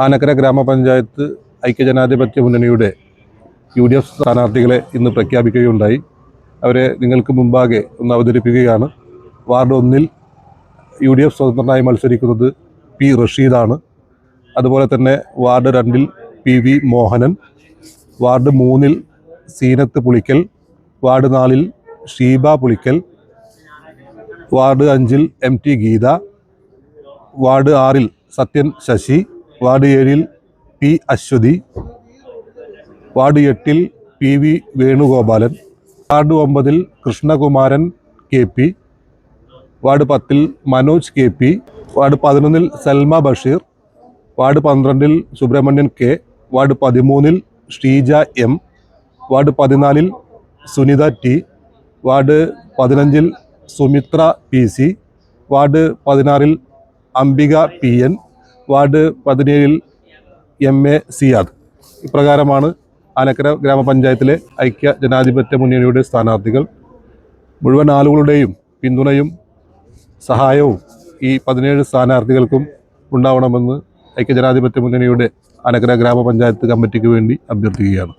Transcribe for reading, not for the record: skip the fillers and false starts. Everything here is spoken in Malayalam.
ആനക്കര ഗ്രാമപഞ്ചായത്ത് ഐക്യജനാധിപത്യ മുന്നണിയുടെ UDF സ്ഥാനാർത്ഥികളെ ഇന്ന് പ്രഖ്യാപിക്കുകയുണ്ടായി. അവരെ നിങ്ങൾക്ക് മുമ്പാകെ ഒന്ന് അവതരിപ്പിക്കുകയാണ്. വാർഡ് 1-ൽ UDF സ്വതന്ത്രനായി മത്സരിക്കുന്നത് P. റഷീദാണ്. അതുപോലെ തന്നെ വാർഡ് 2-ൽ PV മോഹനൻ, വാർഡ് 3-ൽ സീനത്ത് പുളിക്കൽ, വാർഡ് 4-ൽ ഷീബ പുളിക്കൽ, വാർഡ് 5-ൽ MT ഗീത, വാർഡ് 6-ൽ സത്യൻ ശശി, വാർഡ് 7-ൽ P. അശ്വതി, വാർഡ് 8-ൽ PV വേണുഗോപാലൻ, വാർഡ് 9-ൽ കൃഷ്ണകുമാരൻ KP, വാർഡ് 10-ൽ മനോജ് KP, വാർഡ് 11-ൽ സൽമ ബഷീർ, വാർഡ് 12-ൽ സുബ്രഹ്മണ്യൻ K, വാർഡ് 13-ൽ ഷീജ M, വാർഡ് 14-ൽ സുനിത T, വാർഡ് 15-ൽ സുമിത്ര PC, വാർഡ് 16-ൽ അംബിക PN, വാർഡ് 17-ൽ MA സിയാദ്. ഇപ്രകാരമാണ് ആനക്കര ഗ്രാമപഞ്ചായത്തിലെ ഐക്യ ജനാധിപത്യ മുന്നണിയുടെ സ്ഥാനാർത്ഥികൾ. മുഴുവൻ ആളുകളുടെയും പിന്തുണയും സഹായവും ഈ 17 സ്ഥാനാർത്ഥികൾക്കും ഉണ്ടാവണമെന്ന് ഐക്യ ജനാധിപത്യ മുന്നണിയുടെ ആനക്കര ഗ്രാമപഞ്ചായത്ത് കമ്മിറ്റിക്ക് വേണ്ടി അഭ്യർത്ഥിക്കുകയാണ്.